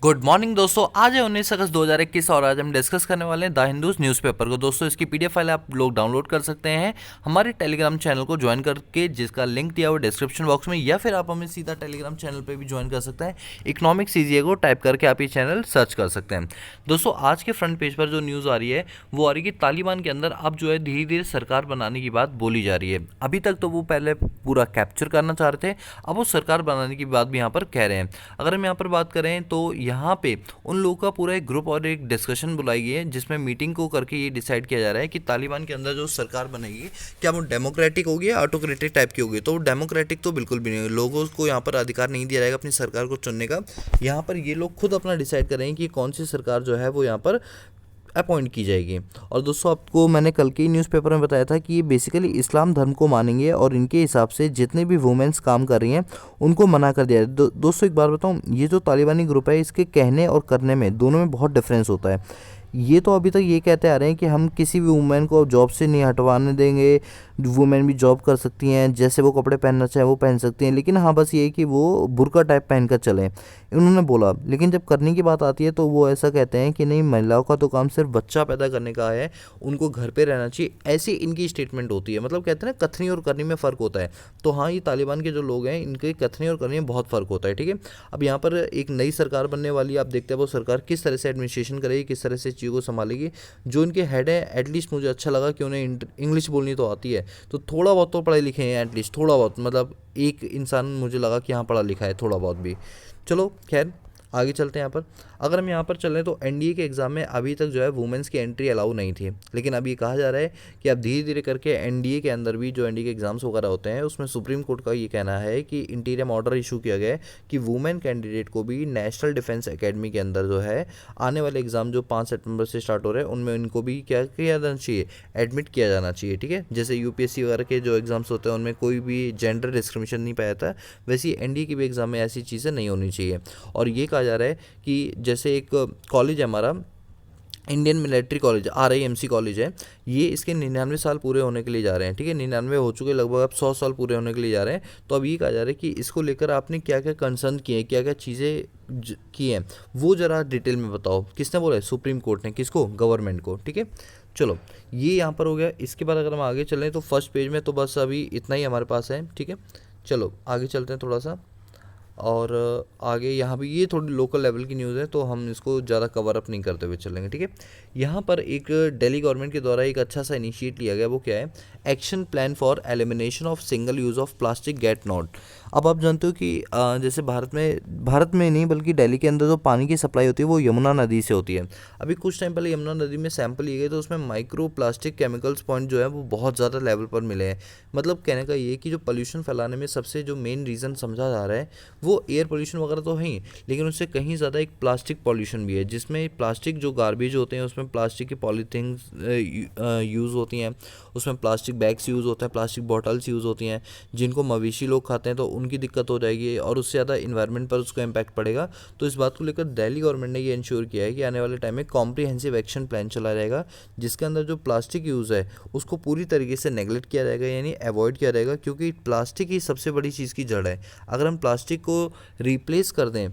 Good morning दोस्तों। आज है 19 अगस्त 2021 और आज हम डिस्कस करने वाले हैं द हिंदूज न्यूज़पेपर को। दोस्तों इसकी पीडीएफ फाइल आप लोग डाउनलोड कर सकते हैं हमारे टेलीग्राम चैनल को ज्वाइन करके, जिसका लिंक दिया हुआ डिस्क्रिप्शन बॉक्स में, या फिर आप हमें सीधा टेलीग्राम चैनल पे भी ज्वाइन कर सकते हैं। इकोनॉमिक सीजीए को टाइप करके आप ये चैनल सर्च कर सकते हैं। दोस्तों आज के फ्रंट पेज पर जो न्यूज़ आ रही है वो आ रही है कि तालिबान के अंदर अब जो है धीरे धीरे सरकार बनाने की बात बोली जा रही है। अभी तक तो वो पहले पूरा कैप्चर करना चाह रहे थे, अब वो सरकार बनाने की बात भी यहाँ पर कह रहे हैं। अगर हम यहाँ पर बात करें तो यहाँ पे उन लोगों का पूरा एक ग्रुप और एक डिस्कशन बुलाई गई है, जिसमें मीटिंग को करके ये डिसाइड किया जा रहा है कि तालिबान के अंदर जो सरकार बनेगी क्या वो डेमोक्रेटिक होगी या ऑटोक्रेटिक टाइप की होगी। तो डेमोक्रेटिक तो बिल्कुल भी नहीं होगी, लोगों को यहाँ पर अधिकार नहीं दिया जाएगा अपनी सरकार को चुनने का। यहाँ पर ये लोग खुद अपना डिसाइड करेंगे कि कौन सी सरकार जो है वो यहाँ पर अपॉइंट की जाएगी। और दोस्तों आपको मैंने कल के ही न्यूज़पेपर में बताया था कि ये बेसिकली इस्लाम धर्म को मानेंगे और इनके हिसाब से जितने भी वुमेन्स काम कर रही हैं उनको मना कर दिया है। दोस्तों एक बात बताऊं, ये जो तालिबानी ग्रुप है इसके कहने और करने में दोनों में बहुत डिफरेंस होता है। ये तो अभी तक ये कहते आ रहे हैं कि हम किसी भी वुमेन को जॉब से नहीं हटवाने देंगे, वुमेन भी जॉब कर सकती हैं, जैसे वो कपड़े पहनना चाहे वो पहन सकती हैं, लेकिन हाँ बस ये है कि वो बुर्का टाइप पहन कर चलें, उन्होंने बोला। लेकिन जब करने की बात आती है तो वो ऐसा कहते हैं कि नहीं, महिलाओं का तो काम सिर्फ बच्चा पैदा करने का है, उनको घर पे रहना चाहिए, ऐसी इनकी स्टेटमेंट होती है। मतलब कहते हैं ना कथनी और करनी में फ़र्क होता है। तो हाँ, ये तालिबान के जो लोग हैं इनके कथनी और करनी में बहुत फ़र्क होता है। ठीक है, अब यहाँ पर एक नई सरकार बनने वाली है, आप देखते हैं वो सरकार किस तरह से एडमिनिस्ट्रेशन करेगी, किस तरह से चीज़ों को संभालेगी। जो इनके हेड है, एटलीस्ट मुझे अच्छा लगा कि उन्हें इंग्लिश बोलनी तो आती है, तो थोड़ा बहुत तो पढ़े लिखे हैं एटलीस्ट, थोड़ा बहुत, मतलब एक इंसान मुझे लगा कि हाँ पढ़ा लिखा है थोड़ा बहुत भी। चलो खैर आगे चलते हैं। यहाँ पर अगर हम यहाँ पर चलें तो एनडीए के एग्ज़ाम में अभी तक जो है वुमेंस की एंट्री अलाउ नहीं थी, लेकिन अब ये कहा जा रहा है कि अब धीरे धीरे करके एनडीए के अंदर भी जो एनडीए के एग्ज़ाम्स वगैरह होते हैं उसमें सुप्रीम कोर्ट का ये कहना है कि इंटीरियम ऑर्डर इशू किया गया है कि वुमेन कैंडिडेट को भी नेशनल डिफेंस एकेडमी के अंदर जो है आने वाले एग्ज़ाम जो 5 सितंबर से स्टार्ट हो रहे हैं उनमें इनको भी क्या किया जाना चाहिए, एडमिट किया जाना चाहिए। ठीक है, जैसे यूपीएससी वगैरह के जो एग्ज़ाम्स होते हैं उनमें कोई भी जेंडर डिस्क्रिमिनेशन नहीं पाया जाता, वैसे ही एनडीए के भी एग्ज़ाम में ऐसी चीज़ें नहीं होनी चाहिए। और ये कहा जा रहा है कि जैसे एक कॉलेज है हमारा, Indian military college, RIMC college है, ये इसके 99 साल पूरे होने के लिए जा रहे हैं। ठीक है, 99 हो चुके, लगभग अब 100 साल पूरे होने के लिए जा रहे हैं। तो अब ये कहा जा रहा है कि इसको लेकर आपने क्या क्या कंसर्न किए हैं, क्या क्या चीज़ें की हैं, वो ज़रा डिटेल में बताओ। किसने बोला है? सुप्रीम कोर्ट ने। किसको? गवर्नमेंट को। ठीक है, चलो ये यहाँ पर हो गया। इसके बाद अगर हम आगे चलें तो फर्स्ट पेज में तो बस अभी इतना ही हमारे पास है। ठीक है, चलो आगे चलते हैं थोड़ा सा। और आगे यहाँ भी ये थोड़ी लोकल लेवल की न्यूज़ है तो हम इसको ज़्यादा कवर अप नहीं करते हुए चलेंगे। ठीक है, यहाँ पर एक दिल्ली गवर्नमेंट के द्वारा एक अच्छा सा इनिशिएट लिया गया, वो क्या है? Action plan for elimination of single use of plastic get not. अब आप जानते हो कि जैसे भारत में नहीं बल्कि दिल्ली के अंदर जो पानी की सप्लाई होती है वो यमुना नदी से होती है। अभी कुछ टाइम पहले यमुना नदी में सैंपल लिए गए तो उसमें माइक्रो प्लास्टिक केमिकल्स पॉइंट जो है वो बहुत ज़्यादा लेवल पर मिले हैं। मतलब कहने का ये कि जो पोल्यूशन फैलाने में सबसे जो मेन रीज़न समझा जा रहा है वो एयर पोल्यूशन वगैरह तो है ही, लेकिन उससे कहीं ज़्यादा एक प्लास्टिक पोल्यूशन भी है, जिसमें प्लास्टिक जो गार्बेज होते हैं उसमें प्लास्टिक की पॉलीथीन्स यूज़ होती हैं, उसमें प्लास्टिक बैग्स यूज़ होते हैं, प्लास्टिक बॉटल्स यूज़ होती हैं, जिनको मवेशी लोग खाते हैं तो उनकी दिक्कत हो जाएगी और उससे ज़्यादा इन्वायरमेंट पर उसका इम्पैक्ट पड़ेगा। तो इस बात को लेकर दिल्ली गवर्नमेंट ने ये इंश्योर किया है कि आने वाले टाइम में कॉम्प्रिहेंसिव एक्शन प्लान चलाया जाएगा, जिसके अंदर जो प्लास्टिक यूज़ है उसको पूरी तरीके से नेगलेक्ट किया जाएगा, यानी अवॉइड किया जाएगा, क्योंकि प्लास्टिक ही सबसे बड़ी चीज़ की जड़ है। अगर हम प्लास्टिक को रिप्लेस कर दें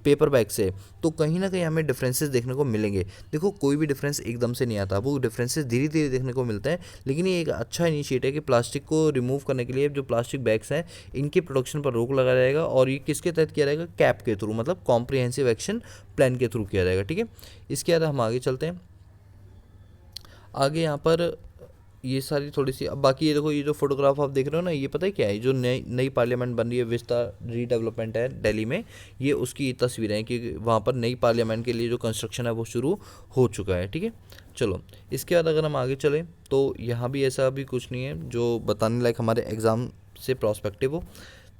पेपर बैग से तो कहीं ना कहीं हमें डिफरेंसेस देखने को मिलेंगे। देखो कोई भी डिफरेंस एकदम से नहीं आता, वो डिफरेंसेस धीरे धीरे देखने को मिलते हैं, लेकिन ये एक अच्छा इनिशिएटिव है कि प्लास्टिक को रिमूव करने के लिए जो प्लास्टिक बैग्स हैं इनके प्रोडक्शन पर रोक लगाया जाएगा। और ये किसके तहत किया जाएगा? कैप के थ्रू, मतलब कॉम्प्रिहेंसिव एक्शन प्लान के थ्रू किया जाएगा। ठीक है, इसके बाद हम आगे चलते हैं। आगे यहाँ पर ये सारी थोड़ी सी, अब बाकी ये देखो, ये जो फोटोग्राफ आप देख रहे हो ना, ये पता है क्या है? जो नई नई पार्लियामेंट बन रही है, विस्ता रीडेवलपमेंट है दिल्ली में, ये उसकी तस्वीरें हैं कि वहाँ पर नई पार्लियामेंट के लिए जो कंस्ट्रक्शन है वो शुरू हो चुका है। ठीक है, चलो इसके बाद अगर हम आगे चलें तो यहाँ भी ऐसा भी कुछ नहीं है जो बताने लायक हमारे एग्ज़ाम से प्रॉस्पेक्टिव हो।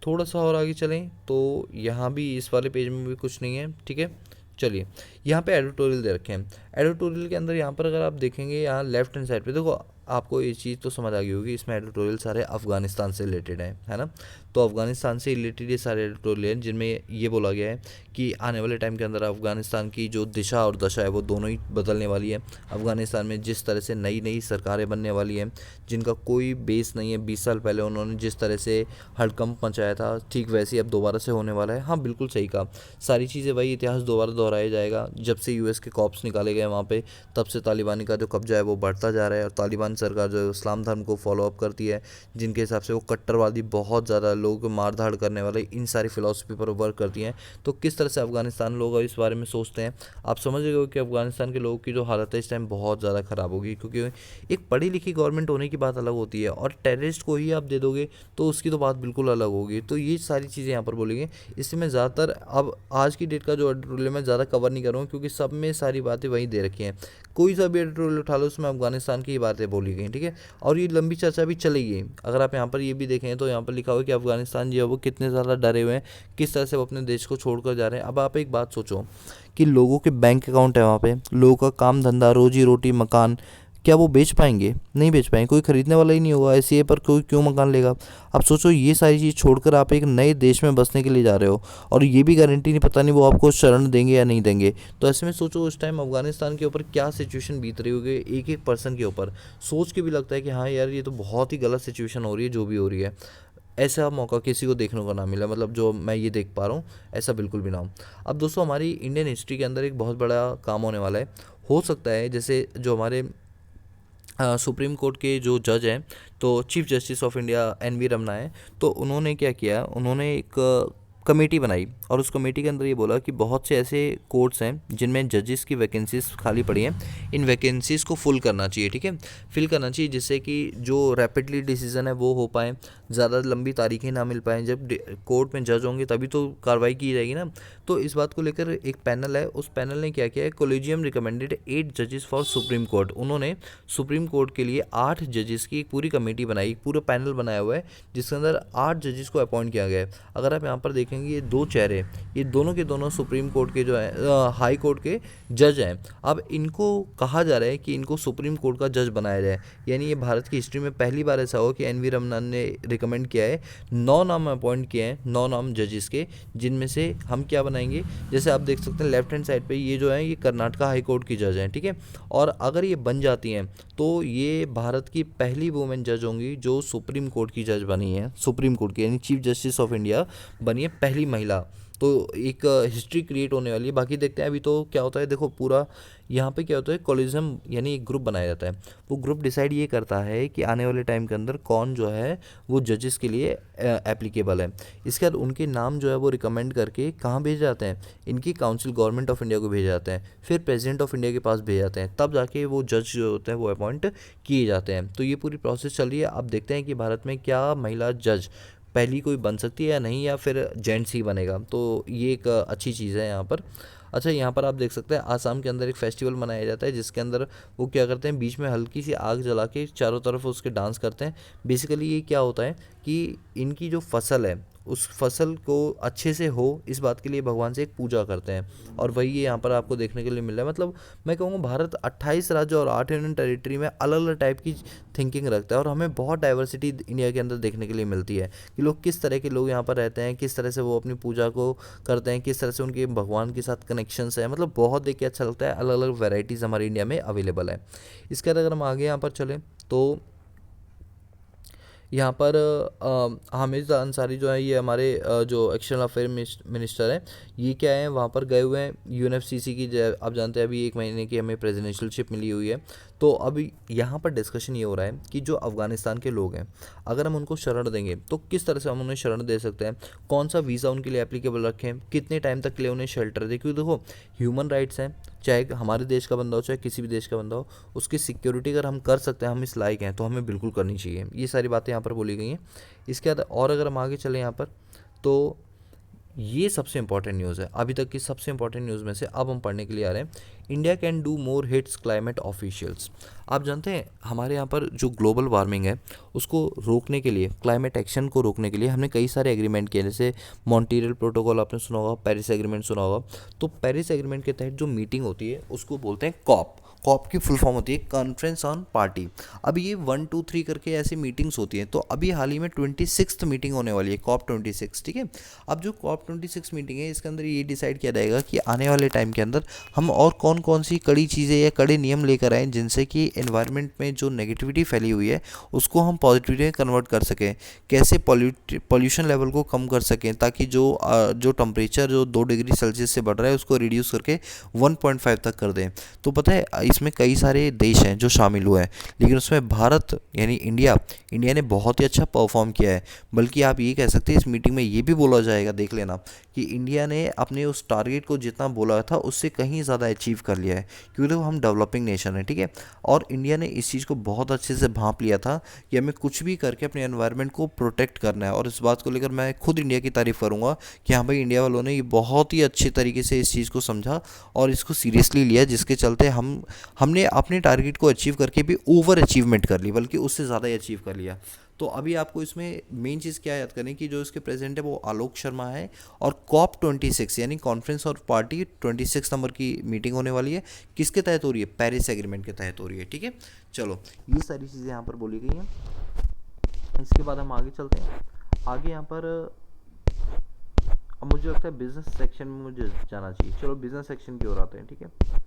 थोड़ा सा और आगे चलें तो यहाँ भी इस वाले पेज में भी कुछ नहीं है। ठीक है, चलिए यहाँ पे एडिटोरियल दे रखे हैं। एडिटोरियल के अंदर यहाँ पर अगर आप देखेंगे, यहाँ लेफ्ट हैंड साइड पे देखो, आपको ये चीज़ तो समझ आ गई होगी, इसमें एडिटोरियल सारे अफगानिस्तान से रिलेटेड हैं, है ना। तो अफगानिस्तान से रिलेटेड ये सारे एडिटोरियल हैं जिनमें ये बोला गया है कि आने वाले टाइम के अंदर अफगानिस्तान की जो दिशा और दशा है वो दोनों ही बदलने वाली है। अफगानिस्तान में जिस तरह से नई नई सरकारें बनने वाली हैं जिनका कोई बेस नहीं है, 20 साल पहले उन्होंने जिस तरह से हड़कंप मचाया था, ठीक वैसे ही अब दोबारा से होने वाला है। हाँ बिल्कुल सही कहा, सारी चीज़ें वही इतिहास दोबारा दोहराया जाएगा। जब से यूएस के कॉप्स निकाले गए वहाँ पे, तब से तालिबानी का जो कब्जा है वो बढ़ता जा रहा है। और तालिबान सरकार जो है इस्लाम धर्म को फॉलो अप करती है, जिनके हिसाब से वो कट्टरवादी, बहुत ज़्यादा लोगों को मार धाड़ करने वाले इन सारी फिलॉसफी पर वर्क करती हैं। तो किस तरह से अफगानिस्तान लोग इस बारे में सोचते हैं, आप समझ रहे हो कि अफगानिस्तान के लोगों की जो हालत है इस टाइम बहुत ज़्यादा ख़राब होगी। क्योंकि एक पढ़ी लिखी गवर्नमेंट होने की बात अलग होती है, और टेररिस्ट को ही आप दे दोगे तो उसकी तो बात बिल्कुल अलग होगी। तो ये सारी चीज़ें यहाँ पर बोलेंगे। इसलिए मैं ज़्यादातर अब आज की डेट का जो एडिटोरियल मैं ज़्यादा कवर नहीं करूँगा, क्योंकि सब में सारी बातें वहीं दे रखी हैं। कोई सा भी एडिटोरियल उठा लो उसमें अफगानिस्तान की ही बातें बोली गई, ठीक है। और ये लंबी चर्चा भी चलेगी। अगर आप यहाँ पर ये भी देखें तो यहाँ पर लिखा हुआ है कि अफगानिस्तान जो है वो कितने ज़्यादा डरे हुए हैं, किस तरह से वो अपने देश को छोड़कर जा रहे हैं। अब आप एक बात सोचो कि लोगों के बैंक अकाउंट है वहाँ पे, लोगों का काम धंधा, रोजी रोटी, मकान, क्या वो बेच पाएंगे? नहीं बेच पाएंगे, कोई खरीदने वाला ही नहीं होगा। ऐसे पर कोई क्यों मकान लेगा? अब सोचो ये सारी चीज़ छोड़कर आप एक नए देश में बसने के लिए जा रहे हो, और ये भी गारंटी नहीं, पता नहीं वो आपको शरण देंगे या नहीं देंगे। तो ऐसे में सोचो उस टाइम अफगानिस्तान के ऊपर क्या सिचुएशन बीत रही होगी एक एक पर्सन के ऊपर। सोच के भी लगता है कि हाँ यार ये तो बहुत ही गलत सिचुएशन हो रही है जो भी हो रही है। ऐसा मौका किसी को देखने को ना मिला, मतलब जो मैं ये देख पा रहा हूँ ऐसा बिल्कुल भी ना हो। अब दोस्तों हमारी इंडियन हिस्ट्री के अंदर एक बहुत बड़ा काम होने वाला है। हो सकता है जैसे जो हमारे सुप्रीम कोर्ट के जो जज हैं, तो chief justice of India N V Ramana है, तो उन्होंने क्या किया, उन्होंने एक कमेटी बनाई, और उस कमेटी के अंदर ये बोला कि बहुत से ऐसे कोर्ट्स हैं जिनमें जजेस की वैकेंसीज खाली पड़ी हैं, इन वैकेंसीज़ को फुल करना चाहिए, ठीक है, फिल करना चाहिए, जिससे कि जो रैपिडली डिसीजन है वो हो पाए, ज़्यादा लंबी तारीखें ना मिल पाएँ। जब कोर्ट में जज होंगे तभी तो कार्रवाई की जाएगी ना। तो इस बात को लेकर एक पैनल है, उस पैनल ने क्या किया है, कोलेजियम रिकमेंडेड 8 जजेस फॉर सुप्रीम कोर्ट। उन्होंने सुप्रीम कोर्ट के लिए 8 जजेस की एक पूरी कमेटी बनाई, पूरा पैनल बनाया हुआ है, जिसके अंदर 8 जजेस को अपॉइंट किया गया है। अगर आप यहाँ पर देखेंगे ये दो चेहरे, ये दोनों के दोनों सुप्रीम कोर्ट के जो है हाई कोर्ट के जज हैं। अब इनको कहा जा रहा है कि इनको सुप्रीम कोर्ट का जज बनाया जाए, यानी ये भारत की हिस्ट्री में पहली बार ऐसा हो कि एन वी रमना ने रिकमेंड किया है, 9 नाम अपॉइंट किए हैं, 9 नाम जजेस के, जिनमें से हम क्या बनाएंगे, जैसे आप देख सकते हैं लेफ्ट हैंड साइड पे ये जो है ये कर्नाटका हाई कोर्ट की जज हैं, ठीक है। और अगर ये बन जाती हैं तो ये भारत की पहली वुमेन जज होंगी जो सुप्रीम कोर्ट की जज बनी है, सुप्रीम कोर्ट की, यानी चीफ जस्टिस ऑफ इंडिया बनी है पहली महिला। तो एक हिस्ट्री क्रिएट होने वाली है। बाकी देखते हैं अभी तो क्या होता है। देखो पूरा यहाँ पे क्या होता है, कॉलिज्म यानी एक ग्रुप बनाया जाता है, वो ग्रुप डिसाइड ये करता है कि आने वाले टाइम के अंदर कौन जो है वो जजेस के लिए एप्लीकेबल है। इसके बाद उनके नाम जो है वो रिकमेंड करके कहाँ भेजे जाते हैं, इनकी काउंसिल गवर्नमेंट ऑफ इंडिया को भेजे जाते हैं, फिर प्रेसिडेंट ऑफ इंडिया के पास भेजे जाते हैं, तब जाके वो जज जो होते हैं वो अपॉइंट किए जाते हैं। तो ये पूरी प्रोसेस चल रही है। अब देखते हैं कि भारत में क्या महिला जज पहली कोई बन सकती है या नहीं, या फिर जेंट्स ही बनेगा। तो ये एक अच्छी चीज़ है यहाँ पर। अच्छा यहाँ पर आप देख सकते हैं आसाम के अंदर एक फेस्टिवल मनाया जाता है, जिसके अंदर वो क्या करते हैं, बीच में हल्की सी आग जला के चारों तरफ उसके डांस करते हैं। बेसिकली ये क्या होता है कि इनकी जो फसल है उस फसल को अच्छे से हो, इस बात के लिए भगवान से एक पूजा करते हैं। और वही ये यहाँ पर आपको देखने के लिए मिल रहा है। मतलब मैं कहूँगा भारत 28 राज्य और 8 यूनियन टेरिटरी में अलग अलग टाइप की थिंकिंग रखता है, और हमें बहुत डाइवर्सिटी इंडिया के अंदर देखने के लिए मिलती है कि लोग किस तरह के लोग यहाँ पर रहते हैं, किस तरह से वो अपनी पूजा को करते हैं, किस तरह से उनके भगवान के साथ कनेक्शंस है। मतलब बहुत देख के अच्छा लगता है, अलग अलग वेराइटीज़ हमारे इंडिया में अवेलेबल है। इसके बाद अगर हम आगे यहाँ पर चलें तो यहाँ पर हामिद अंसारी जो है ये हमारे जो एक्सटर्नल अफेयर मिनिस्टर हैं, ये क्या है वहाँ पर गए हुए हैं यूएनएफसीसी की। आप जानते हैं अभी 1 महीने की हमें प्रेसिडेंशियलशिप मिली हुई है। तो अभी यहाँ पर डिस्कशन ये हो रहा है कि जो अफ़गानिस्तान के लोग हैं, अगर हम उनको शरण देंगे तो किस तरह से हम उन्हें शरण दे सकते हैं, कौन सा वीज़ा उनके लिए एप्लीकेबल रखें, कितने टाइम तक के लिए उन्हें शेल्टर दें। क्योंकि देखो ह्यूमन राइट्स हैं, चाहे हमारे देश का बंदा हो चाहे किसी भी देश का बंदा हो, उसकी सिक्योरिटी अगर हम कर सकते हैं, हम इस लायक हैं, तो हमें बिल्कुल करनी चाहिए। ये सारी बातें यहाँ पर बोली गई हैं। इसके बाद और अगर हम आगे चलें यहाँ पर, तो ये सबसे इंपॉर्टेंट न्यूज़ है अभी तक की, सबसे इंपॉर्टेंट न्यूज़ में से अब हम पढ़ने के लिए आ रहे हैं। India can do more hits climate officials. आप जानते हैं हमारे यहाँ पर जो ग्लोबल वार्मिंग है उसको रोकने के लिए, क्लाइमेट एक्शन को रोकने के लिए हमने कई सारे एग्रीमेंट किए, जैसे मॉन्ट्रियल प्रोटोकॉल आपने सुना होगा, पेरिस एग्रीमेंट सुना होगा। तो पेरिस एग्रीमेंट के तहत जो मीटिंग होती है उसको बोलते हैं कॉप। कॉप की फुल फॉर्म होती है कॉन्फ्रेंस ऑन पार्टी। अब ये 1 2 3 करके ऐसी मीटिंग्स होती हैं। तो अभी हाल ही में 26th मीटिंग होने वाली है, COP 26, ठीक है। अब जो COP 26 मीटिंग है इसके अंदर ये डिसाइड किया जाएगा कि आने वाले टाइम के अंदर हम और कौन कौन सी कड़ी चीज़ें या कड़े नियम लेकर आएँ जिनसे कि एनवायरनमेंट में जो नेगेटिविटी फैली हुई है उसको हम पॉजिटिविटी में कन्वर्ट कर सकें, कैसे पॉल्यूशन लेवल को कम कर सकें, ताकि जो टेम्परेचर जो 2 डिग्री सेल्सियस से बढ़ रहा है उसको रिड्यूस करके 1.5 तक कर दें। तो पता है इसमें कई सारे देश हैं जो शामिल हुए हैं, लेकिन उसमें भारत यानी इंडिया ने बहुत ही अच्छा परफॉर्म किया है। बल्कि आप ये कह सकते हैं इस मीटिंग में ये भी बोला जाएगा, देख लेना, कि इंडिया ने अपने उस टारगेट को जितना बोला था उससे कहीं ज़्यादा अचीव कर लिया है, क्योंकि देखो हम डेवलपिंग नेशन है, ठीक है। और इंडिया ने इस चीज़ को बहुत अच्छे से भांप लिया था कि हमें कुछ भी करके अपने एनवायरनमेंट को प्रोटेक्ट करना है। और इस बात को लेकर मैं खुद इंडिया की तारीफ़ करूँगा कि हाँ भाई, इंडिया वालों ने ये बहुत ही अच्छे तरीके से इस चीज़ को समझा और इसको सीरियसली लिया, जिसके चलते हमने अपने टारगेट को अचीव करके भी ओवर अचीवमेंट कर ली, बल्कि उससे ज़्यादा ही अचीव कर लिया। तो अभी आपको इसमें मेन चीज़ क्या याद करनी कि जो इसके प्रेसिडेंट है वो आलोक शर्मा है, और COP 26 यानी कॉन्फ्रेंस और पार्टी 26 नंबर की मीटिंग होने वाली है। किसके तहत हो रही है? पेरिस एग्रीमेंट के तहत हो रही है, ठीक है। चलो, ये सारी चीज़ें यहाँ पर बोली गई हैं। इसके बाद हम आगे चलते हैं। आगे यहाँ पर अब मुझे लगता है बिजनेस सेक्शन में मुझे जाना चाहिए। चलो बिजनेस सेक्शन की ओर आते हैं, ठीक है।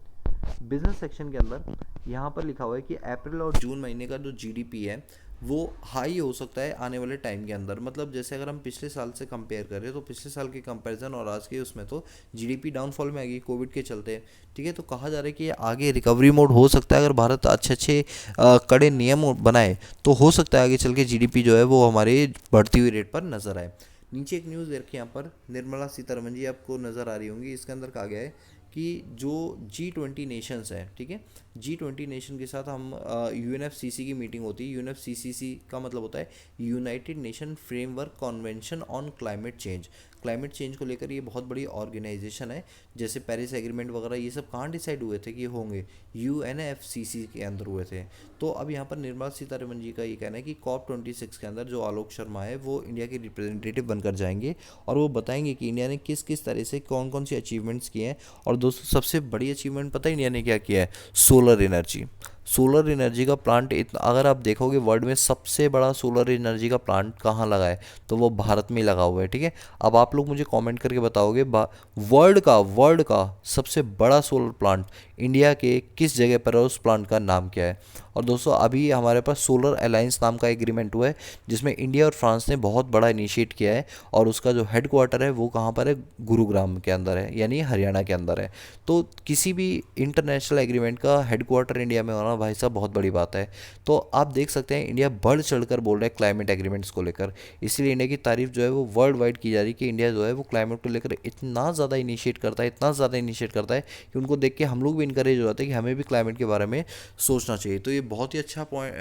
बिजनेस सेक्शन के अंदर यहाँ पर लिखा हुआ है कि अप्रैल और जून महीने का जो जीडीपी है वो हाई हो सकता है आने वाले टाइम के अंदर। मतलब जैसे अगर हम पिछले साल से कंपेयर करें तो पिछले साल के कंपैरिजन और आज के उसमें तो जीडीपी डाउनफॉल में आ गई कोविड के चलते, ठीक है। तो कहा जा रहा है कि आगे रिकवरी मोड हो सकता है अगर भारत अच्छे अच्छे कड़े नियम बनाए, तो हो सकता है आगे चल के जीडीपी जो है वो हमारे बढ़ती हुई रेट पर नजर आए। नीचे एक न्यूज़ देखिए, यहाँ पर निर्मला सीतारमण जी आपको नज़र आ रही होंगी। इसके अंदर कहा गया है कि जो G20 नेशंस हैं, ठीक है, G20 नेशन के साथ हम UNFCCC की मीटिंग होती है। UNFCCC का मतलब होता है United nation framework convention on climate change. Climate change को लेकर ये बहुत बड़ी ऑर्गेनाइजेशन है। जैसे पेरिस एग्रीमेंट वगैरह ये सब कहाँ डिसाइड हुए थे कि होंगे? UNFCCC के अंदर हुए थे। तो अब यहाँ पर निर्मला सीतारमण जी का ये कहना है कि COP 26 के अंदर जो आलोक शर्मा है वो इंडिया के रिप्रेजेंटेटिव बनकर जाएंगे और वो बताएंगे कि इंडिया ने किस किस तरह से कौन कौन सी अचीवमेंट्स किए हैं। और दोस्तों, सबसे बड़ी अचीवमेंट पता है इंडिया ने क्या किया है? Solar energy. सोलर एनर्जी का प्लांट इतना, अगर आप देखोगे वर्ल्ड में सबसे बड़ा सोलर एनर्जी का प्लांट कहाँ लगा है तो वो भारत में ही लगा हुआ है, ठीक है। अब आप लोग मुझे कमेंट करके बताओगे वर्ल्ड का सबसे बड़ा सोलर प्लांट इंडिया के किस जगह पर है, उस प्लांट का नाम क्या है? और दोस्तों, अभी हमारे पास सोलर अलायंस नाम का एग्रीमेंट हुआ है जिसमें इंडिया और फ्रांस ने बहुत बड़ा इनिशिएट किया है, और उसका जो हेडक्वार्टर है वो कहाँ पर है? गुरुग्राम के अंदर है, यानी हरियाणा के अंदर है। तो किसी भी इंटरनेशनल एग्रीमेंट का हेडक्वार्टर इंडिया में होना भाई साहब बहुत बड़ी बात है। तो आप देख सकते हैं इंडिया बढ़ चढ़कर बोल रहा है क्लाइमेट एग्रीमेंट्स को लेकर। इसलिए इंडिया की तारीफ जो है वो वर्ल्ड वाइड की जा रही है कि इंडिया जो है वो क्लाइमेट को लेकर इतना ज़्यादा इनिशिएट करता है, इतना ज़्यादा इनिशिएट करता है कि उनको देख के हम लोग भी इनकरेज हो जाते हैं कि हमें भी क्लाइमेट के बारे में सोचना चाहिए। तो ये बहुत ही अच्छा पॉइंट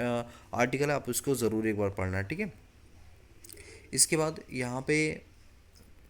आर्टिकल है, आप इसको ज़रूर एक बार पढ़ना, ठीक है। इसके बाद यहाँ पे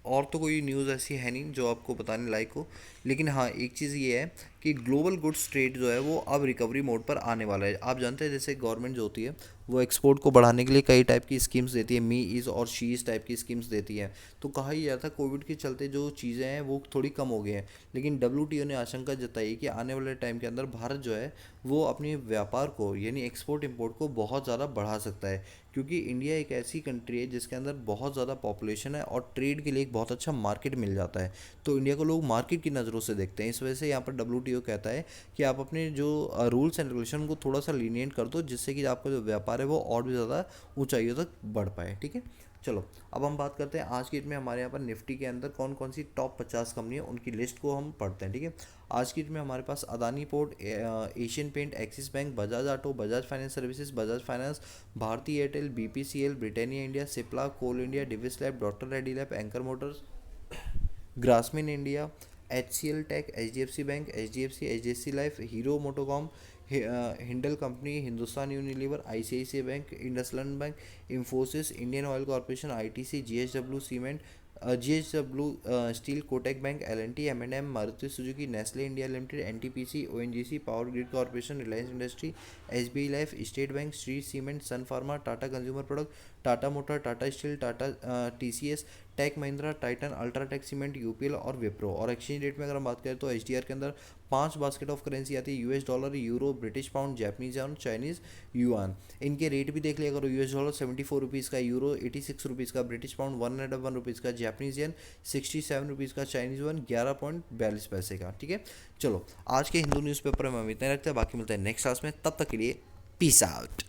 और तो कोई न्यूज़ ऐसी है नहीं जो आपको बताने लायक हो, लेकिन हाँ एक चीज़ ये है कि ग्लोबल गुड्स ट्रेड जो है वो अब रिकवरी मोड पर आने वाला है। आप जानते हैं जैसे गवर्नमेंट जो होती है वो एक्सपोर्ट को बढ़ाने के लिए कई टाइप की स्कीम्स देती है, मी इज़ और शी इज़ टाइप की स्कीम्स देती है। तो कहा ही जाता है कोविड के चलते जो चीज़ें हैं वो थोड़ी कम हो गई हैं, लेकिन WTO ने आशंका जताई कि आने वाले टाइम के अंदर भारत जो है वो अपने व्यापार को यानी एक्सपोर्ट इंपोर्ट को बहुत ज़्यादा बढ़ा सकता है, क्योंकि इंडिया एक ऐसी कंट्री है जिसके अंदर बहुत ज़्यादा पॉपुलेशन है और ट्रेड के लिए एक बहुत अच्छा मार्केट मिल जाता है। तो इंडिया को लोग मार्केट की नज़रों से देखते हैं। इस वजह से यहाँ पर WTO कहता है कि आप अपने जो रूल्स एंड रेगुलेशन को थोड़ा सा लीनियंट कर दो, जिससे कि आपका जो व्यापार है वो और भी ज़्यादा ऊंचाइयों तक बढ़ पाए, ठीक है। चलो, अब हम बात करते हैं आज की डेट में हमारे यहाँ पर निफ्टी के अंदर कौन कौन सी टॉप 50 कंपनी है उनकी लिस्ट को हम पढ़ते हैं, ठीक है। आज की डेट में हमारे पास Adani port, Asian paint, Axis bank, Bajaj auto, Bajaj finance services, Bajaj finance, Bharti Airtel, BPCL, Britannia India, Cipla, coal India, Divis lab, doctor Reddy lab, एंकर motors, Grasim India, HCL tech, HDFC bank, HDFC life, Hero MotoCorp, Hindalco, Hindustan Unilever, ICICI bank, IndusInd bank, Infosys, Indian oil corporation, ITC, GSW cement, GSW steel, Kotak bank, L&T, M&M, Maruti Suzuki, Nestle India limited, NTPC, ONGC, power grid corporation, Reliance industry, SBI life, State bank, Shree cement, Sun Pharma, Tata consumer product, Tata motor, Tata steel, Tata TCS, tech Mahindra, Titan, UltraTech cement, UPL और विप्रो। और exchange rate में अगर हम बात करें तो HDR के अंदर 5 बास्केट ऑफ करेंसी आती है, US dollar, euro, British pound, Japanese yen, Chinese yuan. इनके रेट भी देख लिया करो, यूएस डॉलर 74 रुपीज़ का, यूरो 86 रुपीज़ का, ब्रिटिश पाउंड 101 रुपीज़ का, जापानीज येन 67 रुपीज़ का, चाइनीज वन 11.42 का। ठीक है, चलो आज के हिंदू न्यूज़पेपर में हम इतने रखते हैं, बाकी मिलते हैं नेक्स्ट क्लास में, तब तक के लिए पीस आउट।